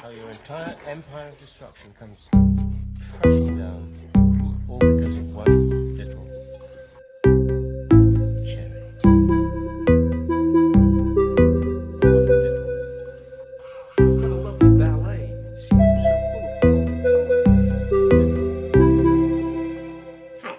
how your entire empire of destruction comes crashing down, all because of one little cherry. One little. What a lovely ballet. It seems so full of form and colour. Hi,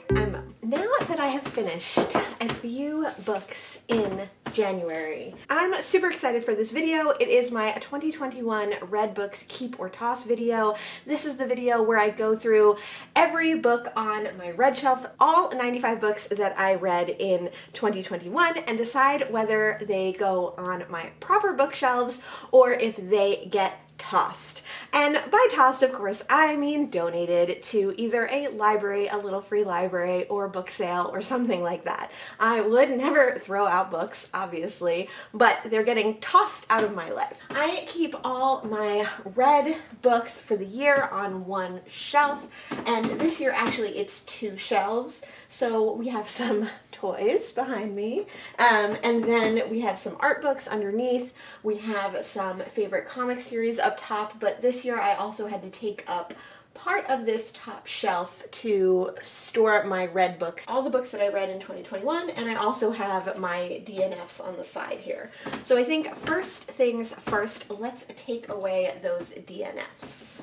now that I have finished a few books in January, I'm super excited for this video. It is my 2021 Read Books Keep or Toss video. This is the video where I go through every book on my read shelf, all 95 books that I read in 2021, and decide whether they go on my proper bookshelves or if they get tossed. And by tossed, of course, I mean donated to either a library, a little free library, or book sale, or something like that. I would never throw out books, obviously, but they're getting tossed out of my life. I keep all my read books for the year on one shelf, and this year actually it's two shelves. So we have some toys behind me, and then we have some art books underneath. We have some favorite comic series up top, but this year I also had to take up part of this top shelf to store my read books, all the books that I read in 2021, and I also have my DNFs on the side here. So I think first things first, let's take away those DNFs.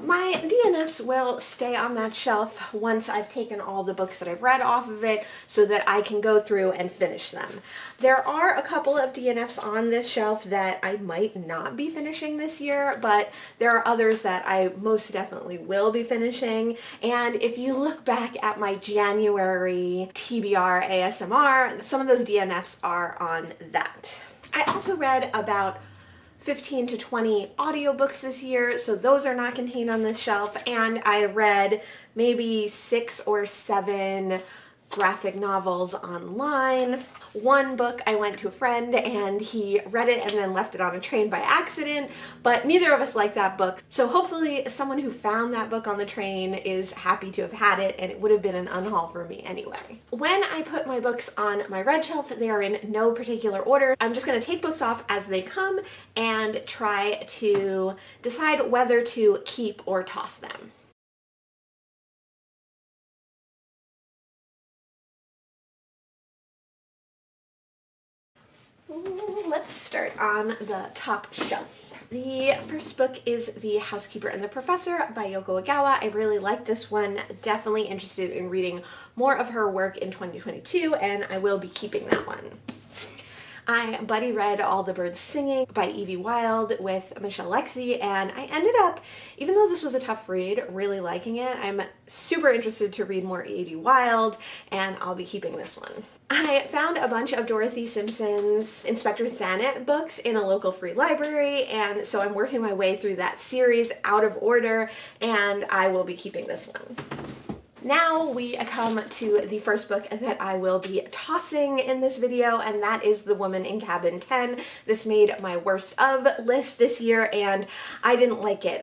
My DNFs will stay on that shelf once I've taken all the books that I've read off of it so that I can go through and finish them. There are a couple of DNFs on this shelf that I might not be finishing this year, but there are others that I most definitely will be finishing. And if you look back at my January TBR ASMR, some of those DNFs are on that. I also read about 15 to 20 audiobooks this year, so those are not contained on this shelf, and I read maybe 6 or 7 graphic novels online. One book I lent to a friend and he read it and then left it on a train by accident, but neither of us liked that book. So hopefully someone who found that book on the train is happy to have had it, and it would have been an unhaul for me anyway. When I put my books on my read shelf, they are in no particular order. I'm just going to take books off as they come and try to decide whether to keep or toss them. Let's start on the top shelf. The first book is The Housekeeper and the Professor by Yoko Ogawa. I really like this one. Definitely interested in reading more of her work in 2022, and I will be keeping that one. I buddy read All the Birds Singing by Evie Wyld with Michelle Lexie, and I ended up, even though this was a tough read, really liking it. I'm super interested to read more Evie Wyld, and I'll be keeping this one. I found a bunch of Dorothy Simpson's Inspector Thanet books in a local free library, and so I'm working my way through that series out of order, and I will be keeping this one. Now we come to the first book that I will be tossing in this video, and that is The Woman in Cabin 10. This made my worst of list this year, and I didn't like it.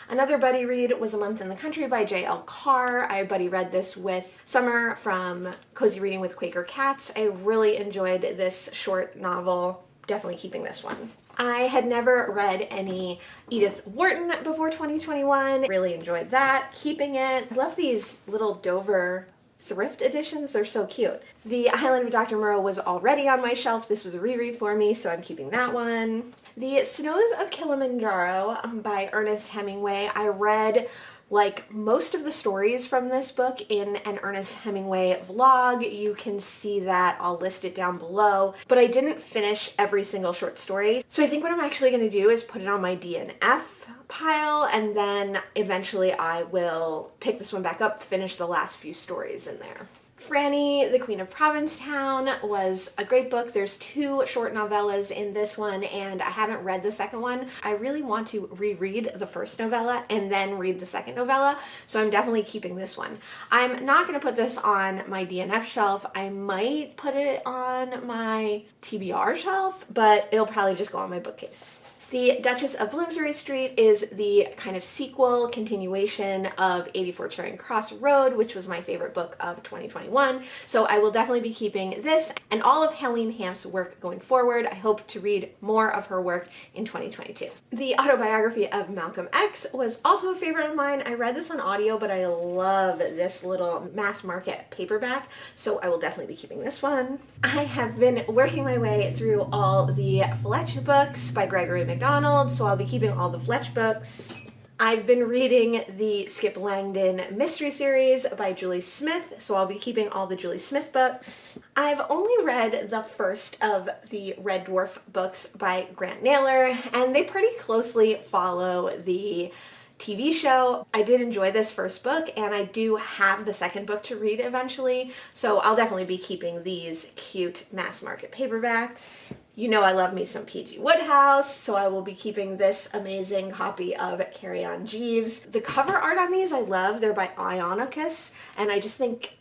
Another buddy read was A Month in the Country by J.L. Carr. I buddy read this with Summer from Cozy Reading with Quaker Cats. I really enjoyed this short novel. Definitely keeping this one. I had never read any Edith Wharton before 2021. Really enjoyed that. Keeping it. I love these little Dover thrift editions. They're so cute. The Island of Dr. Moreau was already on my shelf. This was a reread for me, so I'm keeping that one. The Snows of Kilimanjaro by Ernest Hemingway. I read like most of the stories from this book in an Ernest Hemingway vlog. You can see that. I'll list it down below. But I didn't finish every single short story. So I think what I'm actually going to do is put it on my DNF pile, and then eventually I will pick this one back up, finish the last few stories in there. Franny, the Queen of Provincetown was a great book. There's 2 short novellas in this one, and I haven't read the second one. I really want to reread the first novella and then read the second novella, so I'm definitely keeping this one. I'm not going to put this on my DNF shelf. I might put it on my TBR shelf, but it'll probably just go on my bookcase. The Duchess of Bloomsbury Street is the kind of sequel, continuation of 84 Charing Cross Road, which was my favorite book of 2021. So I will definitely be keeping this and all of Helene Hamp's work going forward. I hope to read more of her work in 2022. The Autobiography of Malcolm X was also a favorite of mine. I read this on audio, but I love this little mass market paperback, so I will definitely be keeping this one. I have been working my way through all the Fletch books by Gregory MacDonald, so I'll be keeping all the Fletch books. I've been reading the Skip Langdon mystery series by Julie Smith, so I'll be keeping all the Julie Smith books. I've only read the first of the Red Dwarf books by Grant Naylor, and they pretty closely follow the TV show. I did enjoy this first book, and I do have the second book to read eventually, so I'll definitely be keeping these cute mass market paperbacks. You know I love me some P.G. Wodehouse, so I will be keeping this amazing copy of Carrie on Jeeves. The cover art on these I love. They're by Ionicus, and I just think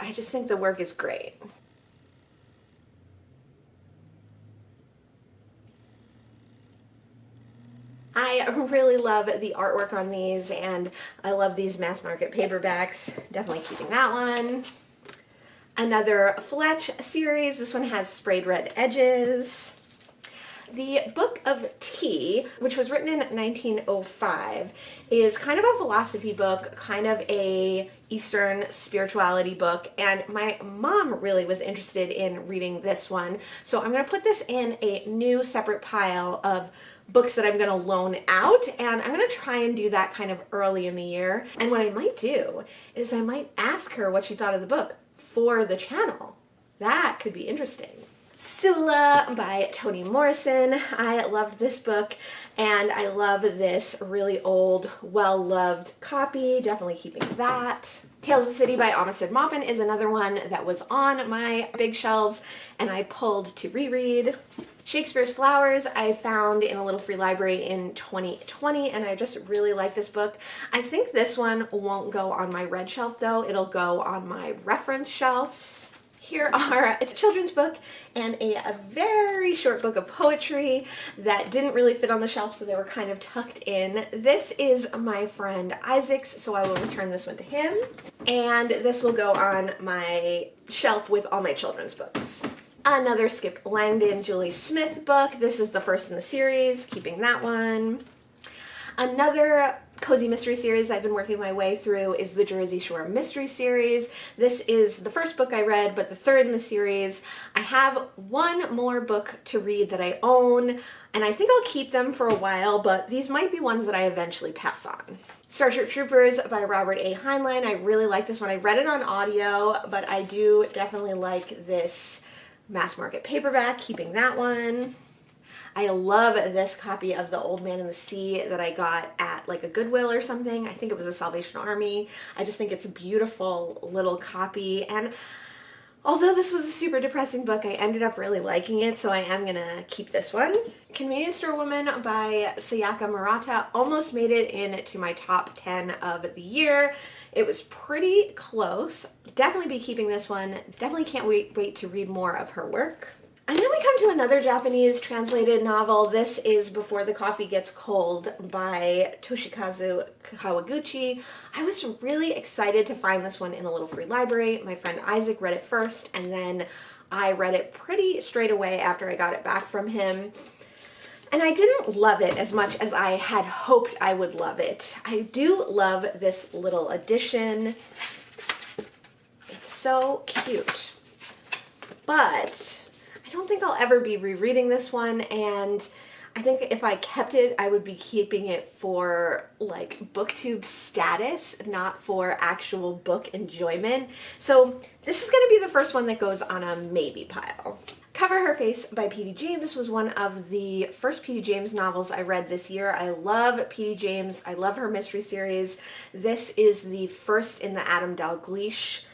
the work is great. I really love the artwork on these, and I love these mass market paperbacks. Definitely keeping that one. Another Fletch series. This one has sprayed red edges. The Book of Tea, which was written in 1905, is kind of a philosophy book, kind of a Eastern spirituality book, and my mom really was interested in reading this one, so I'm going to put this in a new separate pile of books that I'm going to loan out, and I'm going to try and do that kind of early in the year. And what I might do is I might ask her what she thought of the book for the channel. That could be interesting. Sula by Toni Morrison. I loved this book, and I love this really old, well-loved copy. Definitely keeping that. Tales of the City by Amistad Maupin is another one that was on my big shelves and I pulled to reread. Shakespeare's Flowers I found in a little free library in 2020, and I just really like this book. I think this one won't go on my red shelf though, it'll go on my reference shelves. Here are a children's book and a very short book of poetry that didn't really fit on the shelf, so they were kind of tucked in. This is my friend Isaac's, so I will return this one to him. And this will go on my shelf with all my children's books. Another Skip Langdon, Julie Smith book. This is the first in the series, keeping that one. Another cozy mystery series I've been working my way through is the Jersey Shore Mystery Series. This is the first book I read, but the third in the series. I have one more book to read that I own, and I think I'll keep them for a while, but these might be ones that I eventually pass on. Starship Troopers by Robert A. Heinlein. I really like this one. I read it on audio, but I do definitely like this mass market paperback, keeping that one. I love this copy of The Old Man and the Sea that I got at like a Goodwill or something. I think it was a Salvation Army. I just think it's a beautiful little copy, and although this was a super depressing book, I ended up really liking it, so I am gonna keep this one. Convenience Store Woman by Sayaka Murata almost made it into my top 10 of the year. It was pretty close. Definitely be keeping this one. Definitely can't wait to read more of her work. And then we come to another Japanese translated novel. This is Before the Coffee Gets Cold by Toshikazu Kawaguchi. I was really excited to find this one in a little free library. My friend Isaac read it first, and then I read it pretty straight away after I got it back from him. And I didn't love it as much as I had hoped I would love it. I do love this little edition. It's so cute. But I don't think I'll ever be rereading this one, and I think if I kept it, I would be keeping it for like booktube status, not for actual book enjoyment. So this is going to be the first one that goes on a maybe pile. Cover Her Face by P.D. James was one of the first P.D. James novels I read this year. I love P.D. James. I love her mystery series. This is the first in the Adam Dalgliesh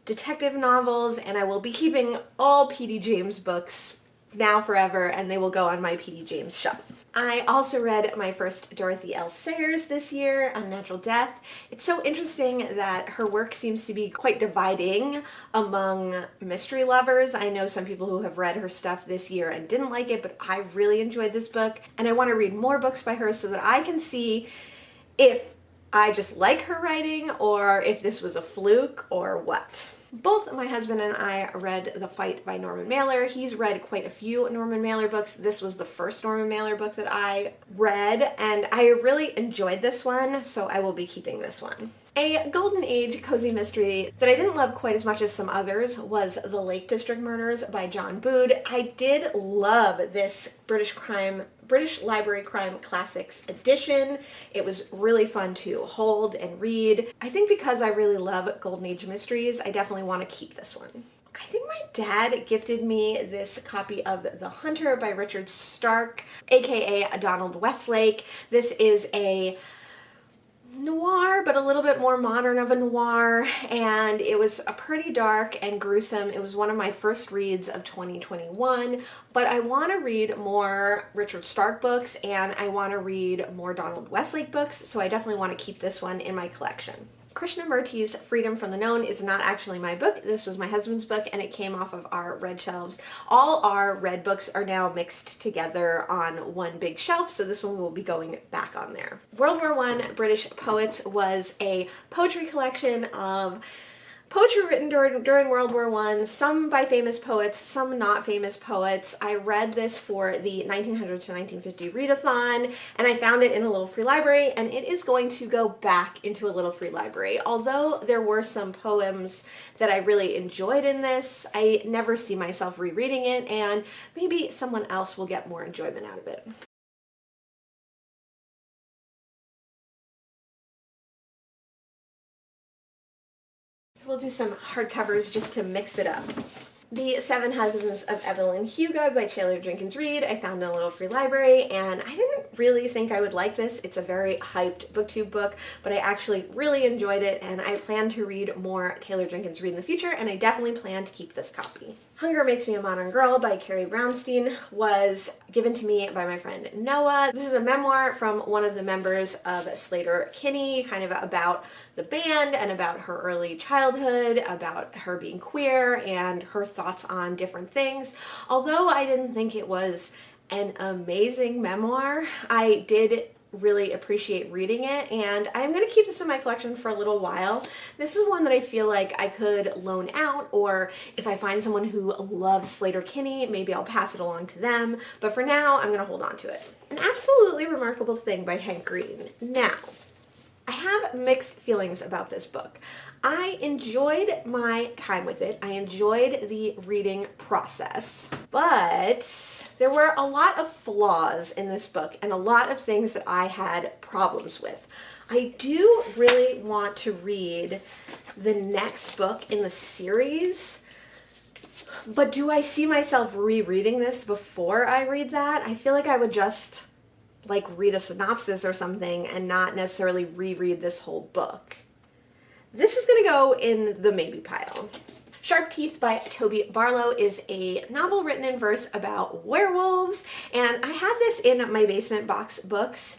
detective novels, and I will be keeping all P.D. James books now forever, and they will go on my P.D. James shelf. I also read my first Dorothy L Sayers this year, Unnatural Death. It's so interesting that her work seems to be quite dividing among mystery lovers. I know some people who have read her stuff this year and didn't like it, but I really enjoyed this book, and I want to read more books by her so that I can see if I just like her writing or if this was a fluke or what. Both my husband and I read The Fight by Norman Mailer. He's read quite a few Norman Mailer books. This was the first Norman Mailer book that I read, and I really enjoyed this one, so I will be keeping this one. A Golden Age cozy mystery that I didn't love quite as much as some others was The Lake District Murders by John Bood. I did love this British Library Crime Classics edition. It was really fun to hold and read. I think because I really love Golden Age mysteries, I definitely want to keep this one. I think my dad gifted me this copy of The Hunter by Richard Stark, aka Donald Westlake. This is a noir, but a little bit more modern of a noir, and it was a pretty dark and gruesome. It was one of my first reads of 2021, but I want to read more Richard Stark books and I want to read more Donald Westlake books, so I definitely want to keep this one in my collection. Krishnamurti's Freedom from the Known is not actually my book. This was my husband's book, and it came off of our red shelves. All our red books are now mixed together on one big shelf, so this one will be going back on there. World War I British Poets was a poetry collection of poetry written during World War I, some by famous poets, some not famous poets. I read this for the 1900 to 1950 readathon, and I found it in a little free library, and it is going to go back into a little free library. Although there were some poems that I really enjoyed in this, I never see myself rereading it, and maybe someone else will get more enjoyment out of it. We'll do some hardcovers just to mix it up. The Seven Husbands of Evelyn Hua by Taylor Jenkins Reid I found in a little free library, and I didn't really think I would like this. It's a very hyped booktube book, but I actually really enjoyed it, and I plan to read more Taylor Jenkins Reid in the future, and I definitely plan to keep this copy. Hunger Makes Me a Modern Girl by Carrie Brownstein was given to me by my friend Noah. This is a memoir from one of the members of Sleater-Kinney, kind of about the band and about her early childhood, about her being queer and her thoughts on different things. Although I didn't think it was an amazing memoir, I did really appreciate reading it, and I'm going to keep this in my collection for a little while. This is one that I feel like I could loan out, or if I find someone who loves Sleater-Kinney, maybe I'll pass it along to them, but for now I'm going to hold on to it. An Absolutely Remarkable Thing by Hank Green. Now, I have mixed feelings about this book. I enjoyed my time with it. I enjoyed the reading process, but there were a lot of flaws in this book and a lot of things that I had problems with. I do really want to read the next book in the series, but do I see myself rereading this before I read that? I feel like I would just read a synopsis or something and not necessarily reread this whole book. This is going to go in the maybe pile. Sharp Teeth by Toby Barlow is a novel written in verse about werewolves, and I had this in my basement box books.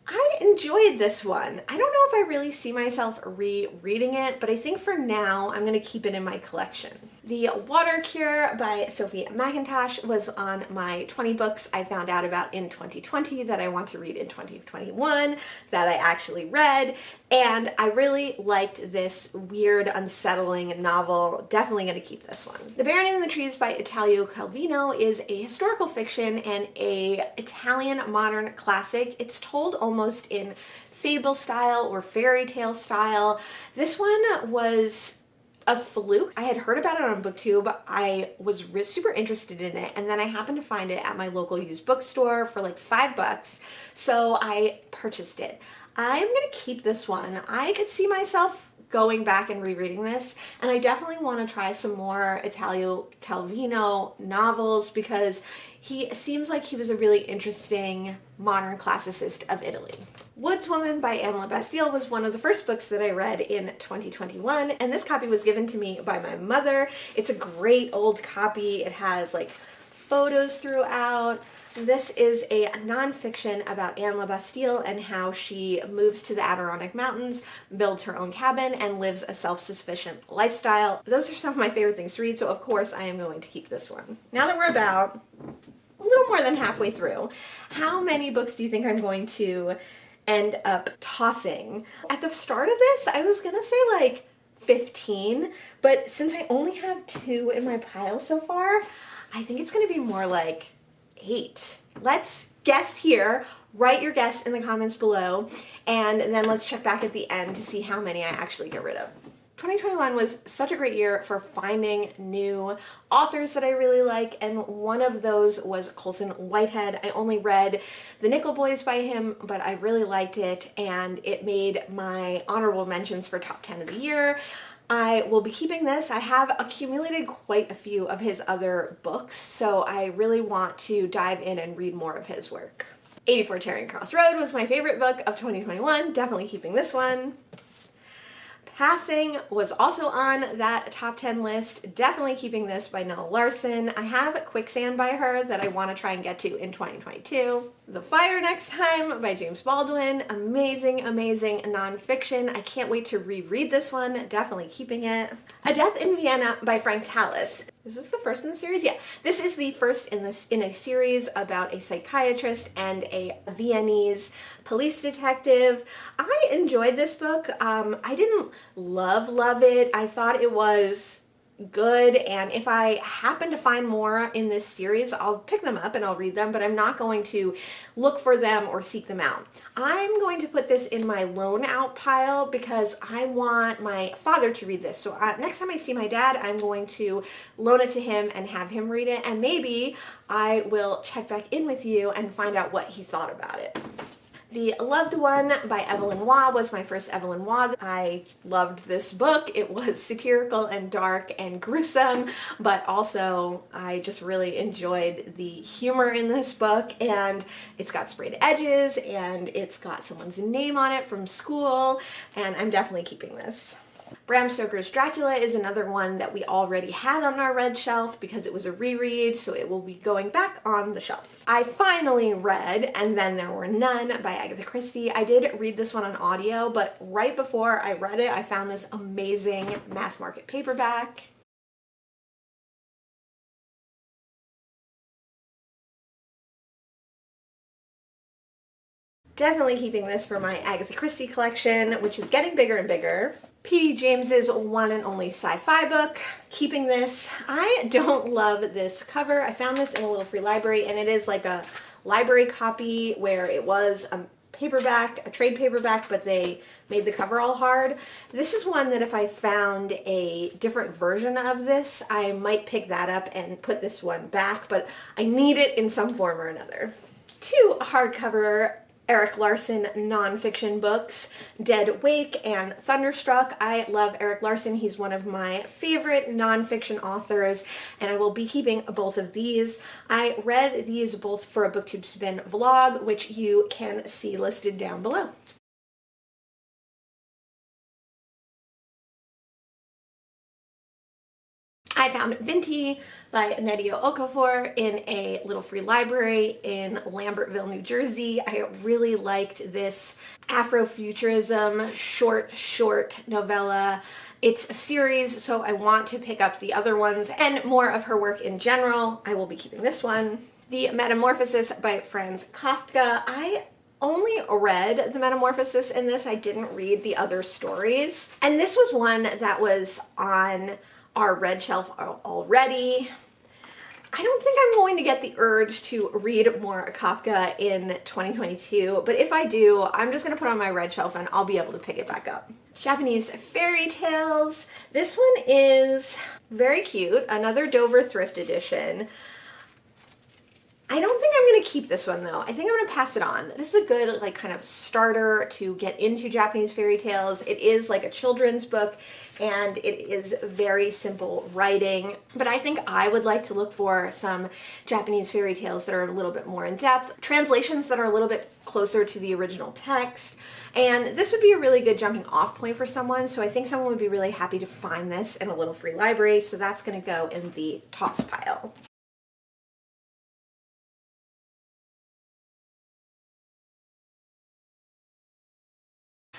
I enjoyed this one. I don't know if I really see myself rereading it, but I think for now I'm going to keep it in my collection. The Water Cure by Sophie Mcintosh was on my 20 books I found out about in 2020 that I want to read in 2021 that I actually read, and I really liked this weird, unsettling novel. Definitely going to keep this one. The Baron in the Trees by Italia Calvino is a historical fiction and a Italian modern classic. It's told almost in fable style or fairy tale style. This one was a fluke. I had heard about it on BookTube. I was super interested in it, and then I happened to find it at my local used bookstore for like $5, so I purchased it. I'm gonna keep this one. I could see myself going back and rereading this, and I definitely want to try some more Italia Calvino novels because he seems like he was a really interesting modern classicist of Italy. Woodswoman by Anne Labastille was one of the first books that I read in 2021, and this copy was given to me by my mother. It's a great old copy. It has like photos throughout. This is a nonfiction about Anne LaBastille and how she moves to the Adirondack Mountains, builds her own cabin, and lives a self-sufficient lifestyle. Those are some of my favorite things to read, so of course I am going to keep this one. Now that we're about a little more than halfway through, how many books do you think I'm going to end up tossing? At the start of this, I was gonna say like 15, but since I only have 2 in my pile so far, I think it's gonna be more like 8. Let's guess here. Write your guess in the comments below, and then let's check back at the end to see how many I actually get rid of. 2021 was such a great year for finding new authors that I really like, and one of those was Colson Whitehead. I only read The Nickel Boys by him, but I really liked it, and it made my honorable mentions for top 10 of the year. I will be keeping this. I have accumulated quite a few of his other books, so I really want to dive in and read more of his work. 84 Charing Cross Road was my favorite book of 2021, definitely keeping this one. Passing was also on that top 10 list, definitely keeping this by Nella Larson. I have Quicksand by her that I want to try and get to in 2022. The Fire Next Time by James Baldwin, amazing, amazing nonfiction. I can't wait to reread this one, definitely keeping it. A Death in Vienna by Frank Tallis. Is this the first in the series? Yeah, this is the first in a series about a psychiatrist and a Viennese police detective. I enjoyed this book. I didn't love it. I thought it was good, and if I happen to find more in this series, I'll pick them up and I'll read them, but I'm not going to look for them or seek them out. I'm going to put this in my loan out pile because I want my father to read this. So next time I see my dad, I'm going to loan it to him and have him read it, and maybe I will check back in with you and find out what he thought about it. The Loved One by Evelyn Hua was my first Evelyn Hua. I loved this book. It was satirical and dark and gruesome, but also I just really enjoyed the humor in this book, and it's got sprayed edges and it's got someone's name on it from school, and I'm definitely keeping this. Bram Stoker's Dracula is another one that we already had on our red shelf because it was a reread, so it will be going back on the shelf. I finally read And Then There Were None by Agatha Christie. I did read this one on audio, but right before I read it, I found this amazing mass market paperback. Definitely keeping this for my Agatha Christie collection, which is getting bigger and bigger. P.D. James's one and only sci-fi book. Keeping this. I don't love this cover. I found this in a little free library, and it is like a library copy where it was a paperback, a trade paperback, but they made the cover all hard. This is one that if I found a different version of this, I might pick that up and put this one back, but I need it in some form or another. 2 hardcover Erik Larson nonfiction books, Dead Wake and Thunderstruck. I love Erik Larson. He's one of my favorite nonfiction authors, and I will be keeping both of these. I read these both for a BookTube Spin vlog, which you can see listed down below. I found Binti by Nnedi Okorafor in a little free library in Lambertville, New Jersey. I really liked this Afrofuturism short novella. It's a series, so I want to pick up the other ones and more of her work in general. I will be keeping this one. The Metamorphosis by Franz Kafka. I only read The Metamorphosis in this. I didn't read the other stories. And this was one that was on our red shelf already. I don't think I'm going to get the urge to read more Kafka in 2022, but if I do, I'm just going to put it on my red shelf and I'll be able to pick it back up. Japanese fairy tales. This one is very cute, another Dover thrift edition. I don't think I'm going to keep this one though. I think I'm going to pass it on. This is a good like kind of starter to get into Japanese fairy tales. It is like a children's book and it is very simple writing, but I think I would like to look for some Japanese fairy tales that are a little bit more in depth, translations that are a little bit closer to the original text, and this would be a really good jumping off point for someone, so I think someone would be really happy to find this in a little free library, so that's going to go in the toss pile.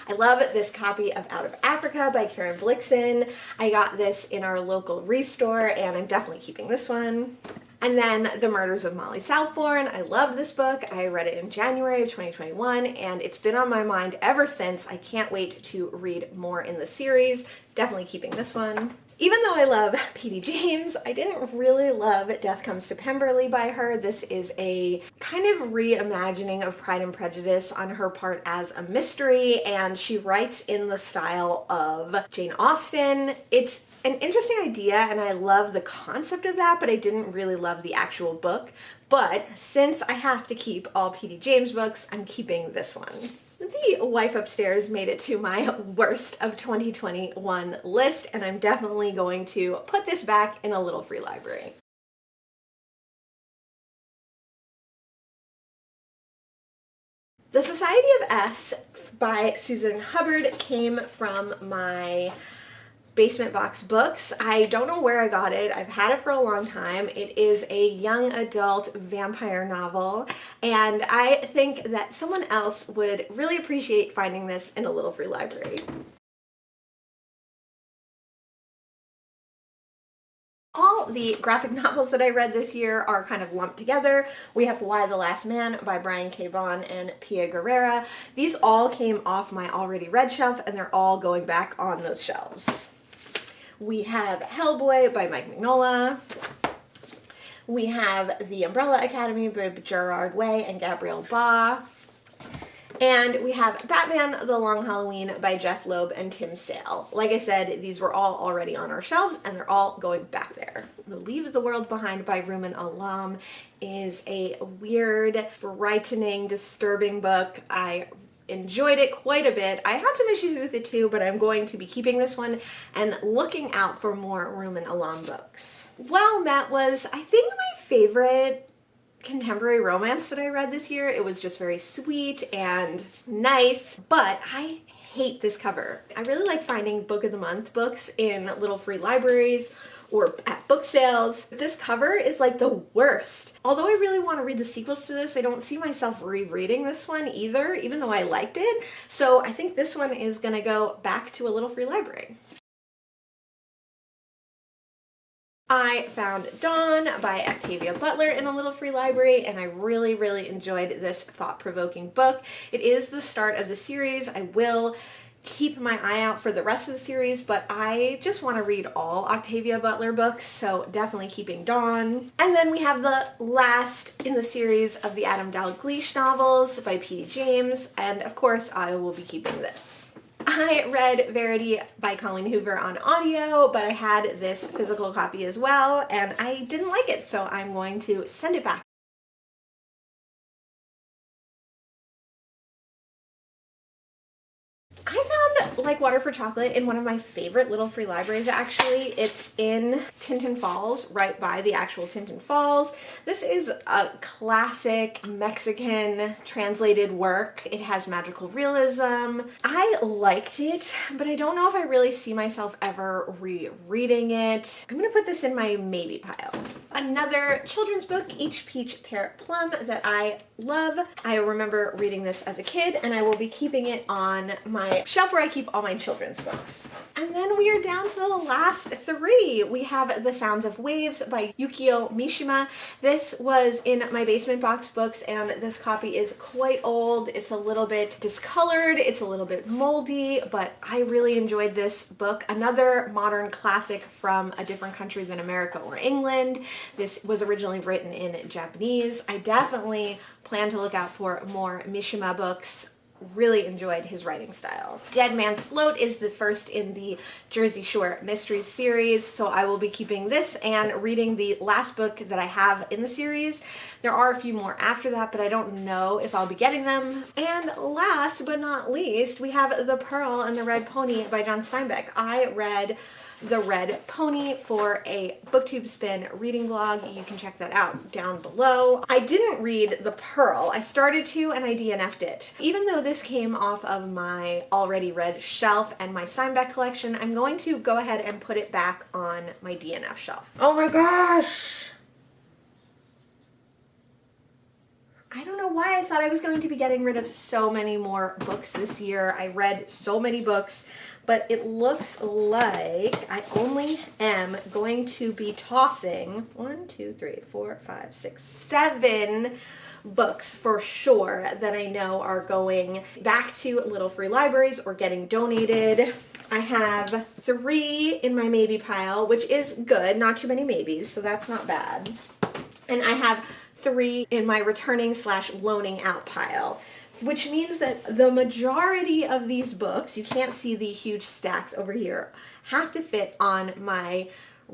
I love this copy of Out of Africa by Karen Blixen. I got this in our local restore and I'm definitely keeping this one. And then The Murders of Molly Southbourne. I love this book. I read it in January of 2021 and it's been on my mind ever since. I can't wait to read more in the series. Definitely keeping this one. Even though I love P.D. James, I didn't really love Death Comes to Pemberley by her. This is a kind of reimagining of Pride and Prejudice on her part as a mystery, and she writes in the style of Jane Austen. It's an interesting idea, and I love the concept of that, but I didn't really love the actual book. But since I have to keep all P.D. James books, I'm keeping this one. The Wife Upstairs made it to my worst of 2021 list, and I'm definitely going to put this back in a little free library. The Society of S by Susan Hubbard came from my basement box books. I don't know where I got it. I've had it for a long time. It is a young adult vampire novel, and I think that someone else would really appreciate finding this in a little free library. All the graphic novels that I read this year are kind of lumped together. We have Why the Last Man by Brian K. Vaughan and Pia Guerrera. These all came off my already read shelf and they're all going back on those shelves. We have Hellboy by Mike Mignola. We have The Umbrella Academy by Gerard Way and Gabrielle Ba. And we have Batman The Long Halloween by Jeff Loeb and Tim Sale. Like I said, these were all already on our shelves and they're all going back there. The Leave the World Behind by Rumen Alam is a weird, frightening, disturbing book. I enjoyed it quite a bit. I had some issues with it too, but I'm going to be keeping this one and looking out for more Rumen Alam books. Well Met was, I think, my favorite contemporary romance that I read this year. It was just very sweet and nice, but I hate this cover. I really like finding Book of the Month books in little free libraries or at book sales. This cover is like the worst. Although I really want to read the sequels to this, I don't see myself rereading this one either, even though I liked it. So I think this one is gonna go back to a little free library. I found Dawn by Octavia Butler in a little free library, and I really, really enjoyed this thought-provoking book. It is the start of the series. I will keep my eye out for the rest of the series, but I just want to read all Octavia Butler books, so definitely keeping Dawn. And then we have the last in the series of the Adam Dalgliesh novels by P.D. James, and of course I will be keeping this. I read Verity by Colleen Hoover on audio, but I had this physical copy as well, and I didn't like it, so I'm going to send it back. I found Like Water for Chocolate in one of my favorite little free libraries, actually. It's in Tinton Falls, right by the actual Tinton Falls. This is a classic Mexican translated work. It has magical realism. I liked it, but I don't know if I really see myself ever rereading it. I'm gonna put this in my maybe pile. Another children's book, Each Peach Pear Plum, that I love. I remember reading this as a kid, and I will be keeping it on my shelf where I keep all my children's books. And then we are down to the last three. We have The Sounds of Waves by Yukio Mishima. This was in my basement box books, and this copy is quite old. It's a little bit discolored, it's a little bit moldy, but I really enjoyed this book. Another modern classic from a different country than America or England. This was originally written in Japanese. I definitely plan to look out for more Mishima books. Really enjoyed his writing style. Dead Man's Float is the first in the Jersey Shore Mysteries series, so I will be keeping this and reading the last book that I have in the series. There are a few more after that, but I don't know if I'll be getting them. And last but not least, we have The Pearl and the Red Pony by John Steinbeck. I read The Red Pony for a BookTube Spin reading blog. You can check that out down below. I didn't read The Pearl. I started to and I DNF'd it. Even though this came off of my already read shelf and my Steinbeck collection, I'm going to go ahead and put it back on my DNF shelf. Oh my gosh! I don't know why I thought I was going to be getting rid of so many more books this year. I read so many books, but it looks like I only am going to be tossing 1, 2, 3, 4, 5, 6, 7 books for sure that I know are going back to little free libraries or getting donated. I have 3 in my maybe pile, which is good, not too many maybes, so that's not bad. And I have 3 in my returning / loaning out pile, which means that the majority of these books, you can't see the huge stacks over here, have to fit on my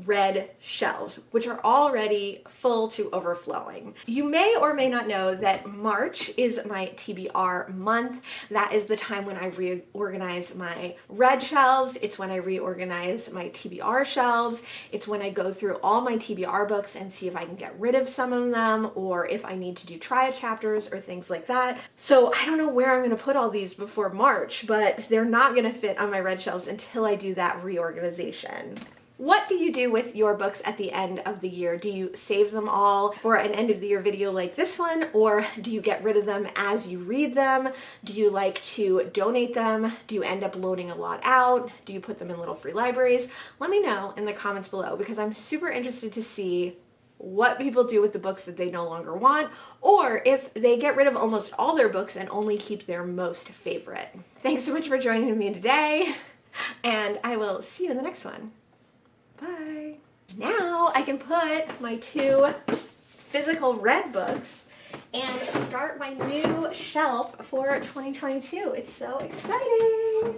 red shelves, which are already full to overflowing. You may or may not know that March is my TBR month. That is the time when I reorganize my red shelves. It's when I reorganize my TBR shelves. It's when I go through all my TBR books and see if I can get rid of some of them or if I need to do triad chapters or things like that. So I don't know where I'm going to put all these before March, but they're not going to fit on my red shelves until I do that reorganization. What do you do with your books at the end of the year? Do you save them all for an end of the year video like this one, or do you get rid of them as you read them? Do you like to donate them? Do you end up loaning a lot out? Do you put them in little free libraries? Let me know in the comments below, because I'm super interested to see what people do with the books that they no longer want, or if they get rid of almost all their books and only keep their most favorite. Thanks so much for joining me today, and I will see you in the next one. Bye. Now I can put my 2 physical red books and start my new shelf for 2022. It's so exciting.